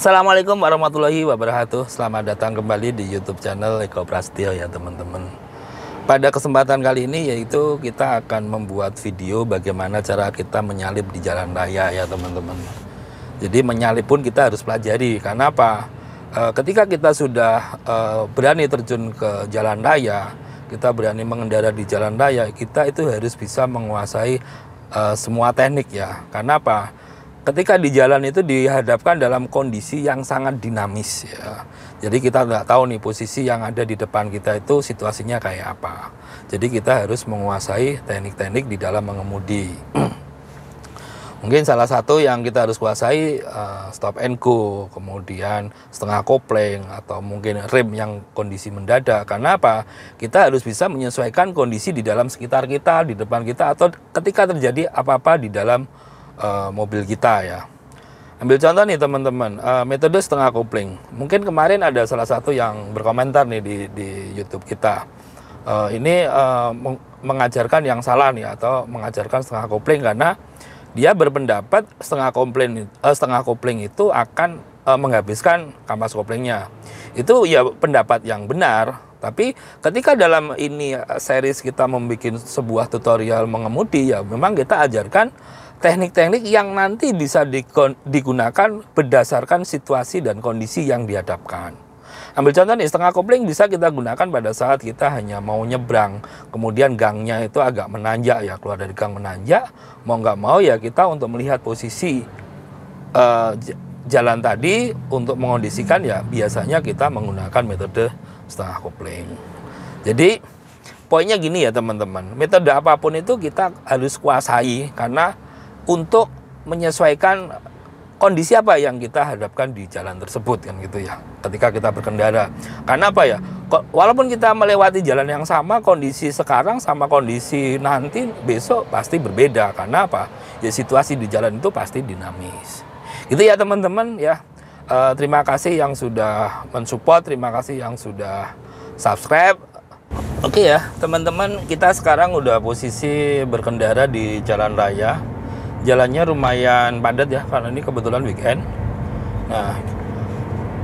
Assalamualaikum warahmatullahi wabarakatuh. Selamat datang kembali di YouTube channel Eko Prasetyo ya teman-teman. Pada kesempatan kali ini yaitu kita akan membuat video bagaimana cara kita menyalip di jalan raya ya teman-teman. Jadi menyalip pun kita harus pelajari. Karena apa? Ketika kita sudah berani terjun ke jalan raya, kita berani mengendara di jalan raya, kita itu harus bisa menguasai semua teknik ya. Karena apa? Ketika di jalan itu dihadapkan dalam kondisi yang sangat dinamis ya. Jadi kita nggak tahu nih posisi yang ada di depan kita itu situasinya kayak apa. Jadi kita harus menguasai teknik-teknik di dalam mengemudi. Mungkin salah satu yang kita harus kuasai stop and go, kemudian setengah kopling, atau mungkin rem yang kondisi mendadak. Karena apa? Kita harus bisa menyesuaikan kondisi di dalam sekitar kita, di depan kita, atau ketika terjadi apa-apa di dalam mobil kita ya. Ambil contoh nih teman-teman, metode setengah kopling. Mungkin kemarin ada salah satu yang berkomentar nih di YouTube kita. Ini mengajarkan yang salah nih, atau mengajarkan setengah kopling, karena dia berpendapat setengah kopling itu akan menghabiskan kampas koplingnya. Itu ya pendapat yang benar. Tapi ketika dalam ini series kita membuat sebuah tutorial mengemudi ya, memang kita ajarkan teknik-teknik yang nanti bisa digunakan berdasarkan situasi dan kondisi yang dihadapkan. Ambil contoh nih, setengah kopling bisa kita gunakan pada saat kita hanya mau nyebrang, kemudian gangnya itu agak menanjak ya, keluar dari gang menanjak, mau nggak mau ya kita untuk melihat posisi jalan tadi untuk mengondisikan ya biasanya kita menggunakan metode setengah kopling. Jadi poinnya gini ya teman-teman, metode apapun itu kita harus kuasai, karena untuk menyesuaikan kondisi apa yang kita hadapkan di jalan tersebut kan gitu ya, ketika kita berkendara. Karena apa ya, walaupun kita melewati jalan yang sama, kondisi sekarang sama kondisi nanti besok pasti berbeda. Karena apa? Ya situasi di jalan itu pasti dinamis. Gitu ya teman-teman ya. Terima kasih yang sudah mensupport, terima kasih yang sudah subscribe. Oke ya teman-teman, kita sekarang udah posisi berkendara di jalan raya. Jalannya lumayan padat ya, karena ini kebetulan weekend. Nah,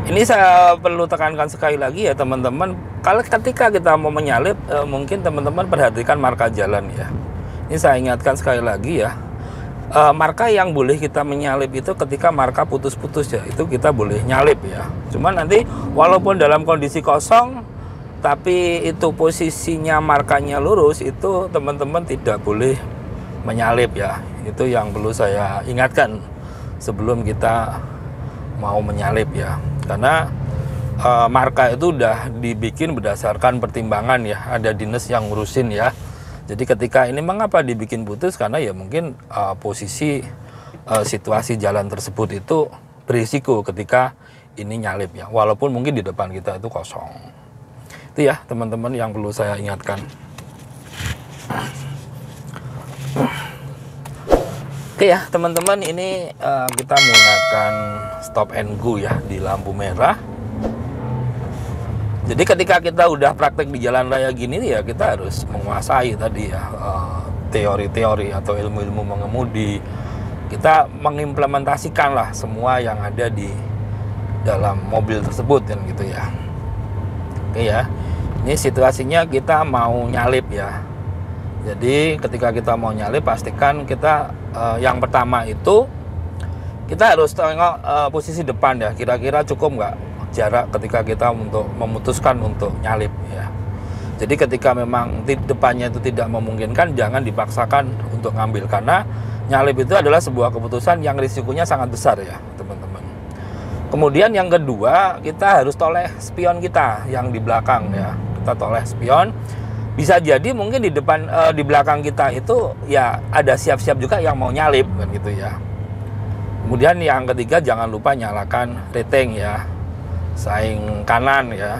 ini saya perlu tekankan sekali lagi ya teman-teman, kalau ketika kita mau menyalip, mungkin teman-teman perhatikan marka jalan ya. Ini saya ingatkan sekali lagi ya, marka yang boleh kita menyalip itu ketika marka putus-putus ya, itu kita boleh nyalip ya. Cuman nanti walaupun dalam kondisi kosong, tapi itu posisinya markanya lurus, itu teman-teman tidak boleh menyalip ya. Itu yang perlu saya ingatkan sebelum kita mau menyalip ya. Karena marka itu udah dibikin berdasarkan pertimbangan ya, ada dinas yang ngurusin ya. Jadi ketika ini mengapa dibikin putus, karena ya mungkin posisi situasi jalan tersebut itu berisiko ketika ini nyalip ya, walaupun mungkin di depan kita itu kosong. Itu ya teman-teman yang perlu saya ingatkan. Oke ya teman-teman, ini kita menggunakan stop and go ya di lampu merah. Jadi ketika kita udah praktek di jalan raya gini ya, kita harus menguasai tadi ya teori-teori atau ilmu-ilmu mengemudi. Kita mengimplementasikan lah semua yang ada di dalam mobil tersebut kan gitu ya. Oke ya, ini situasinya kita mau nyalip ya. Jadi ketika kita mau nyalip, pastikan kita yang pertama itu kita harus tengok posisi depan ya, kira-kira cukup nggak jarak ketika kita untuk memutuskan untuk nyalip ya. Jadi ketika memang depannya itu tidak memungkinkan, jangan dipaksakan untuk ngambil, karena nyalip itu adalah sebuah keputusan yang risikonya sangat besar ya teman-teman. Kemudian yang kedua, kita harus toleh spion kita yang di belakang ya. Kita toleh spion. Bisa jadi mungkin di depan di belakang kita itu ya ada siap-siap juga yang mau nyalip kan gitu ya. Kemudian yang ketiga, jangan lupa nyalakan reteng ya, saing kanan ya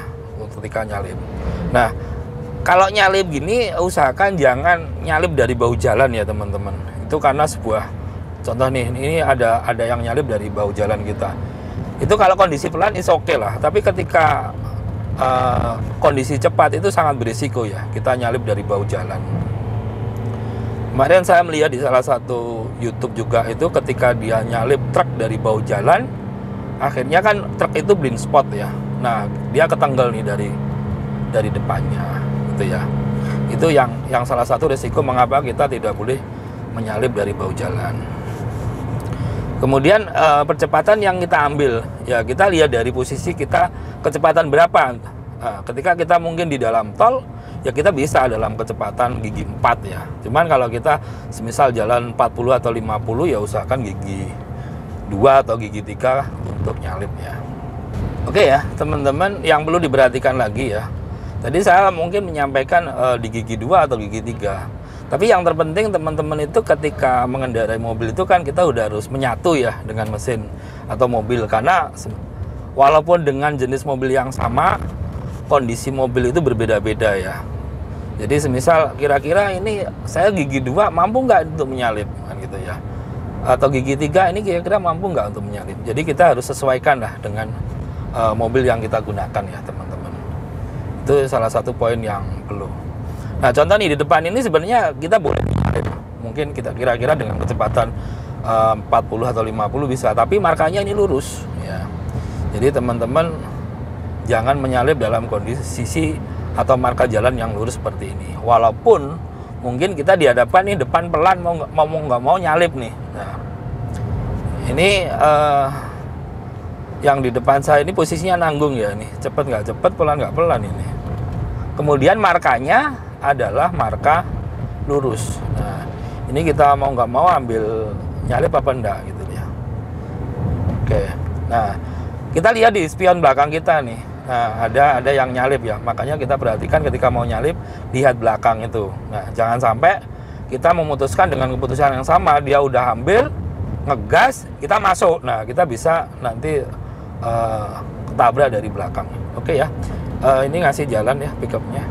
ketika nyalip. Nah, kalau nyalip gini usahakan jangan nyalip dari bahu jalan ya teman-teman. Itu karena sebuah contoh nih, ini ada yang nyalip dari bahu jalan kita. Itu kalau kondisi pelan is oke lah, tapi ketika kondisi cepat itu sangat berisiko ya, kita nyalip dari bahu jalan. Kemarin saya melihat di salah satu YouTube juga itu, ketika dia nyalip truk dari bahu jalan, akhirnya kan truk itu blind spot ya. Nah, dia ketenggel nih dari depannya gitu ya. Itu yang salah satu risiko mengapa kita tidak boleh menyalip dari bahu jalan. Kemudian percepatan yang kita ambil ya, kita lihat dari posisi kita kecepatan berapa. Nah, ketika kita mungkin di dalam tol ya kita bisa dalam kecepatan gigi 4 ya. Cuman kalau kita semisal jalan 40 atau 50 ya usahakan gigi 2 atau gigi 3 untuk nyalip ya. Oke ya teman-teman, yang perlu diperhatikan lagi ya, tadi saya mungkin menyampaikan di gigi 2 atau gigi 3. Tapi yang terpenting teman-teman itu ketika mengendarai mobil itu kan kita udah harus menyatu ya dengan mesin atau mobil. Karena walaupun dengan jenis mobil yang sama, kondisi mobil itu berbeda-beda ya. Jadi semisal kira-kira ini saya gigi 2 mampu nggak untuk menyalip kan gitu ya. Atau gigi 3 ini kira-kira mampu nggak untuk menyalip. Jadi kita harus sesuaikan lah dengan mobil yang kita gunakan ya teman-teman. Itu salah satu poin yang perlu. Nah contoh nih di depan ini sebenarnya kita boleh menyalip. Mungkin kita kira-kira dengan kecepatan 40 atau 50 bisa. Tapi markanya ini lurus ya. Jadi teman-teman jangan menyalip dalam kondisi atau marka jalan yang lurus seperti ini. Walaupun mungkin kita dihadapkan nih depan pelan mau nggak mau nyalip nih. Nah, ini yang di depan saya ini posisinya nanggung ya nih, cepet nggak cepet, pelan nggak pelan ini. Kemudian markanya adalah marka lurus. Nah, ini kita mau nggak mau ambil nyalip apa enggak gitu ya. Oke. Nah, kita lihat di spion belakang kita nih. Nah, ada yang nyalip ya. Makanya kita perhatikan ketika mau nyalip, lihat belakang itu. Nah, jangan sampai kita memutuskan dengan keputusan yang sama, dia udah ambil, ngegas, kita masuk. Nah, kita bisa nanti ketabrak dari belakang. Oke ya. Ini ngasih jalan ya pickupnya.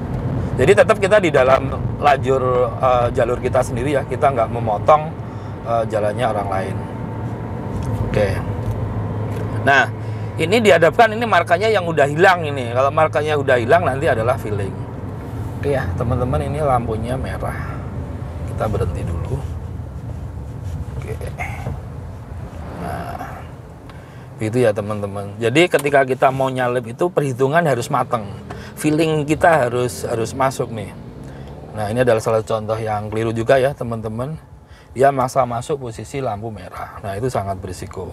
Jadi tetap kita di dalam lajur jalur kita sendiri ya. Kita nggak memotong jalannya orang lain. Oke. Nah, ini dihadapkan ini markanya yang udah hilang ini. Kalau markanya udah hilang nanti adalah filling. Oke ya, teman-teman, ini lampunya merah. Kita berhenti dulu. Oke. Nah, itu ya teman-teman. Jadi ketika kita mau nyalip itu perhitungan harus matang. Feeling kita harus masuk nih. Nah, ini adalah salah satu contoh yang keliru juga ya teman-teman. Dia maksa masuk posisi lampu merah. Nah, itu sangat berisiko.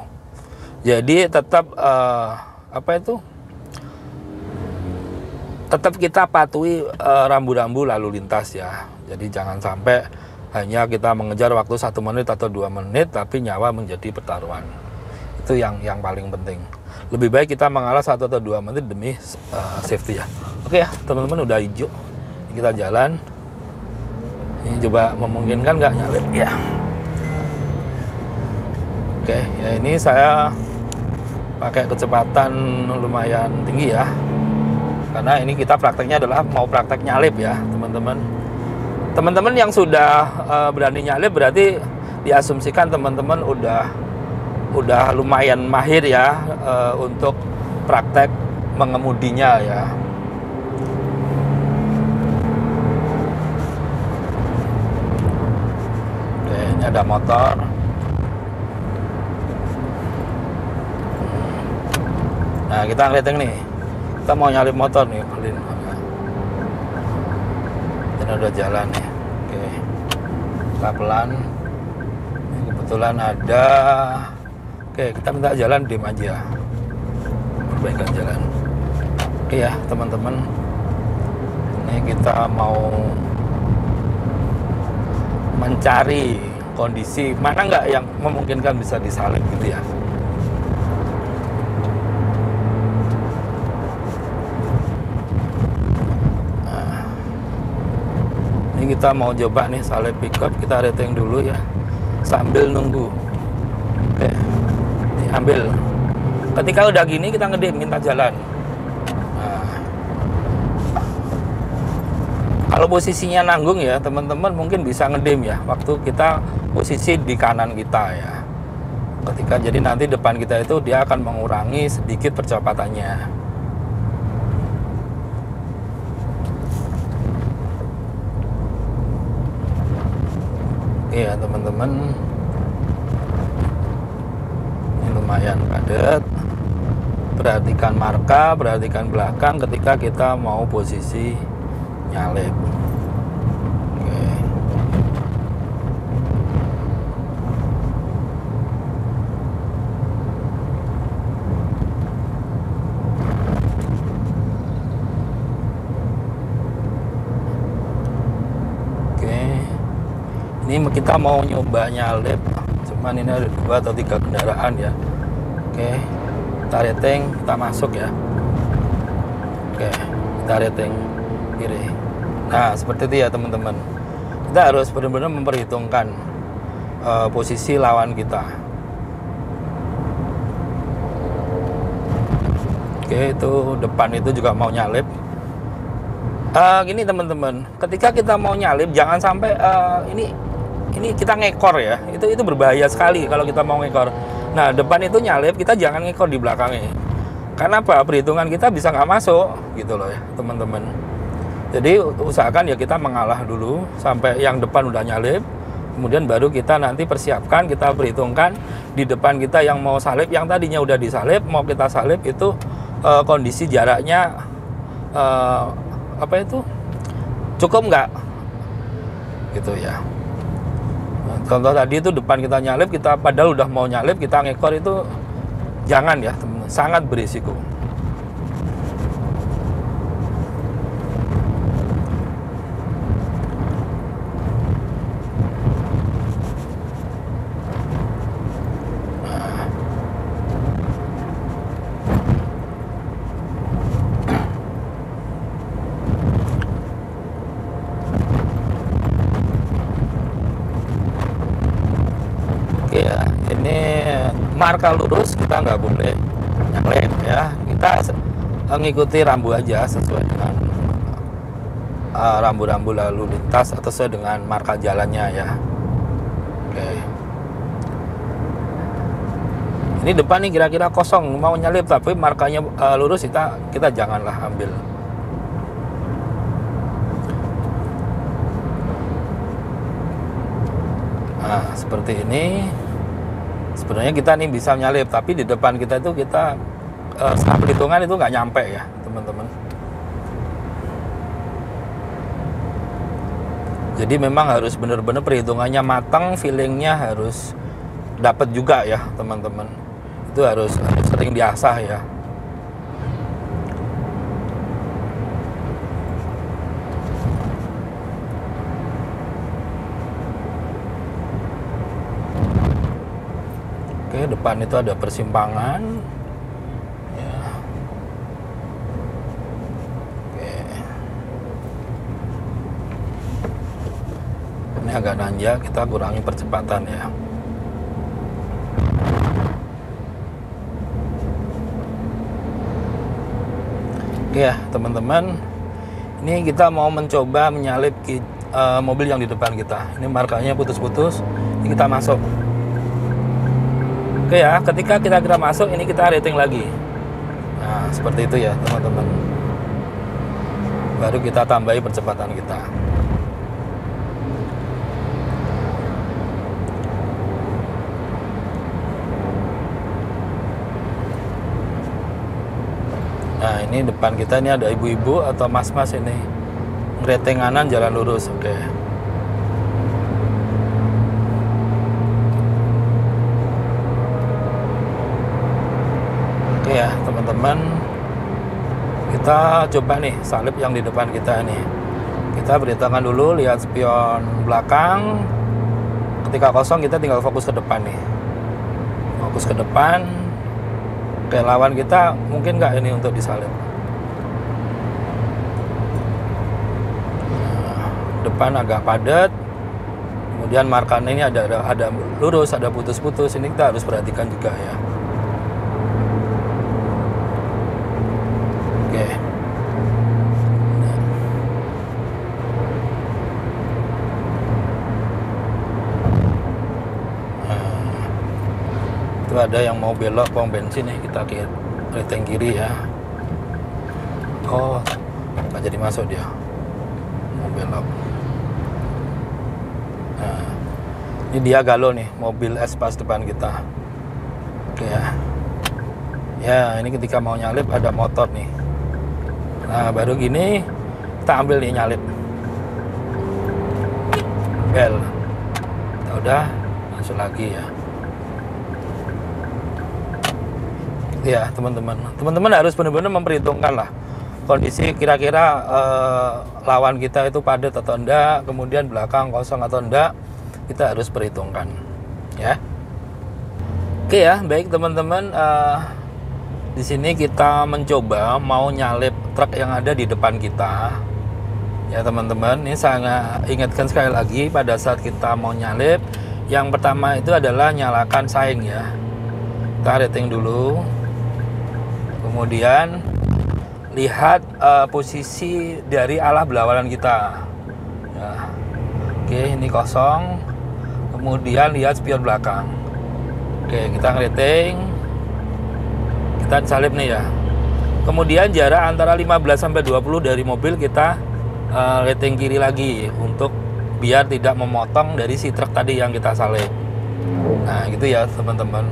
Jadi tetap tetap kita patuhi rambu-rambu lalu lintas ya. Jadi jangan sampai hanya kita mengejar waktu 1 menit atau 2 menit tapi nyawa menjadi pertaruhan. Itu yang paling penting. Lebih baik kita mengalah 1 atau 2 menit demi safety ya. Oke ya teman-teman, udah hijau. Ini kita jalan. Ini coba memungkinkan nggak nyalip ya. Oke ya, ini saya pakai kecepatan lumayan tinggi ya. Karena ini kita prakteknya adalah mau praktek nyalip ya teman-teman. Teman-teman yang sudah berani nyalip berarti diasumsikan teman-teman udah lumayan mahir ya untuk praktek mengemudinya ya. Oke, ini ada motor. Nah, kita ngeliatin nih. Kita mau nyalip motor nih, dan udah jalan nih. Oke. Kita pelan. Ini kebetulan ada. Oke, kita minta jalan diam aja. Perbaikan jalan. Oke ya, teman-teman. Ini kita mau mencari kondisi mana nggak yang memungkinkan bisa disalip gitu ya. Nah, ini kita mau coba nih salip pickup, kita rating dulu ya sambil nunggu. Oke, ambil. Ketika udah gini kita ngedip, minta jalan. Nah, kalau posisinya nanggung ya teman-teman mungkin bisa ngedip ya waktu kita posisi di kanan kita ya. Ketika jadi nanti depan kita itu dia akan mengurangi sedikit percepatannya. Iya teman-teman, ini lumayan padat. perhatikan marka, perhatikan belakang ketika kita mau posisi nyalip. Oke. Ini kita mau nyoba nyalip, cuman ini ada 2 atau 3 kendaraan ya. Oke, kita rating, kita masuk ya. Oke, kita rating kiri. Nah, seperti itu ya teman-teman. Kita harus benar-benar memperhitungkan posisi lawan kita. Oke, itu depan itu juga mau nyalip. Gini teman-teman, ketika kita mau nyalip jangan sampai ini kita ngekor ya, itu berbahaya sekali kalau kita mau ngekor. Nah, depan itu nyalip, kita jangan ngekor di belakangnya. Karena apa? Perhitungan kita bisa nggak masuk gitu loh ya teman-teman. Jadi usahakan ya kita mengalah dulu sampai yang depan udah nyalip, kemudian baru kita nanti persiapkan, kita perhitungkan di depan kita yang mau salip, yang tadinya udah disalip, mau kita salip itu kondisi jaraknya cukup nggak gitu ya. Contoh tadi itu depan kita nyalip, kita padahal udah mau nyalip, kita ngekor, itu jangan ya teman-teman, sangat berisiko. Ya, ini marka lurus kita nggak boleh nyalip ya, kita mengikuti rambu aja sesuai dengan rambu-rambu lalu lintas atau sesuai dengan marka jalannya ya. Oke, ini depan nih kira-kira kosong mau nyalip tapi markanya lurus, kita janganlah ambil. Nah, seperti ini. Sebenarnya kita nih bisa nyalip, tapi di depan kita itu kita setelah perhitungan itu nggak nyampe ya teman-teman. Jadi memang harus benar-benar perhitungannya matang, feelingnya harus dapat juga ya teman-teman. Itu harus sering diasah ya. Oke, depan itu ada persimpangan ya. Oke, ini agak nanjak, kita kurangi percepatan ya. Oke ya teman-teman, ini kita mau mencoba menyalip mobil yang di depan kita. Ini markanya putus-putus, ini kita masuk. Oke ya, ketika kita masuk, ini kita rating lagi. Nah, seperti itu ya teman-teman. Baru kita tambahi percepatan kita. Nah, ini depan kita ini ada ibu-ibu atau mas-mas ini. Rating kanan jalan lurus, oke. Ya teman-teman, kita coba nih salip yang di depan kita nih. Kita beritakan dulu, lihat spion belakang. Ketika kosong kita tinggal fokus ke depan nih, fokus ke depan. Oke, lawan kita mungkin nggak ini untuk disalip. Nah, depan agak padat, kemudian markan ini ada lurus, ada putus-putus. Ini kita harus perhatikan juga ya. Itu ada yang mau belok pom bensin nih, kita rating kiri ya. Oh, nggak jadi masuk dia, mau belok. Nah, ini dia galau nih, mobil Espas depan kita. Oke ya. Ya, ini ketika mau nyalip ada motor nih. Nah, baru gini kita ambil nih nyalip. Bel. Kita udah masuk lagi ya. Ya, teman-teman harus benar-benar memperhitungkan lah kondisi kira-kira lawan kita itu padat atau enggak, kemudian belakang kosong atau enggak, kita harus perhitungkan ya. Oke ya, baik teman-teman, di sini kita mencoba mau nyalip truk yang ada di depan kita ya teman-teman. Ini saya ingatkan sekali lagi, pada saat kita mau nyalip, yang pertama itu adalah nyalakan saing ya. Kita rating dulu, kemudian lihat posisi dari arah berlawanan kita ya. Oke, ini kosong, kemudian lihat spion belakang. Oke, kita ngerating, kita salip nih ya. Kemudian jarak antara 15-20 dari mobil kita rating kiri lagi, untuk biar tidak memotong dari si truk tadi yang kita salip. Nah gitu ya teman-teman,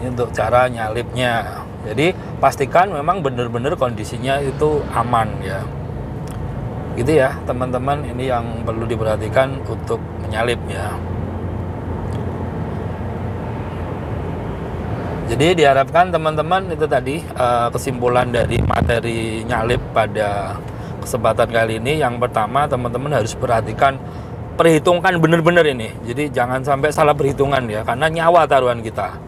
ini untuk cara nyalipnya. Jadi pastikan memang benar-benar kondisinya itu aman ya. Gitu ya teman-teman, ini yang perlu diperhatikan untuk menyalip ya. Jadi diharapkan teman-teman itu tadi kesimpulan dari materi nyalip pada kesempatan kali ini. Yang pertama, teman-teman harus perhitungkan benar-benar ini. Jadi jangan sampai salah perhitungan ya, karena nyawa taruhan kita.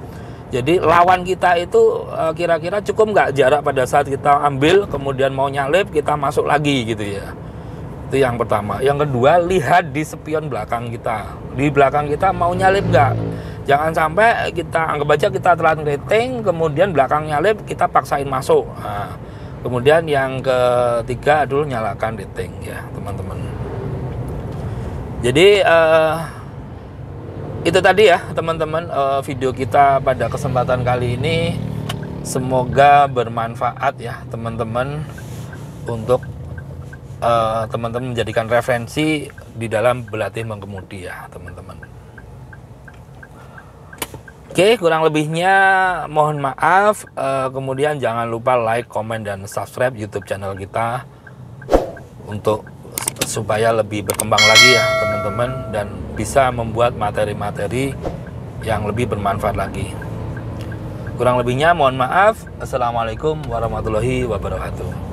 Jadi lawan kita itu kira-kira cukup nggak jarak pada saat kita ambil, kemudian mau nyalip kita masuk lagi gitu ya. Itu yang pertama. Yang kedua, lihat di spion belakang kita. Di belakang kita mau nyalip nggak? Jangan sampai kita anggap aja kita telat rating, kemudian belakang nyalip kita paksain masuk. Nah, kemudian yang ketiga adalah nyalakan rating ya teman-teman. Jadi itu tadi ya teman-teman, video kita pada kesempatan kali ini. Semoga bermanfaat ya teman-teman, untuk teman-teman menjadikan referensi di dalam berlatih mengemudi ya teman-teman. Oke, kurang lebihnya mohon maaf. Kemudian jangan lupa like, komen, dan subscribe YouTube channel kita untuk supaya lebih berkembang lagi ya teman-teman, dan bisa membuat materi-materi yang lebih bermanfaat lagi. Kurang lebihnya mohon maaf. Assalamualaikum warahmatullahi wabarakatuh.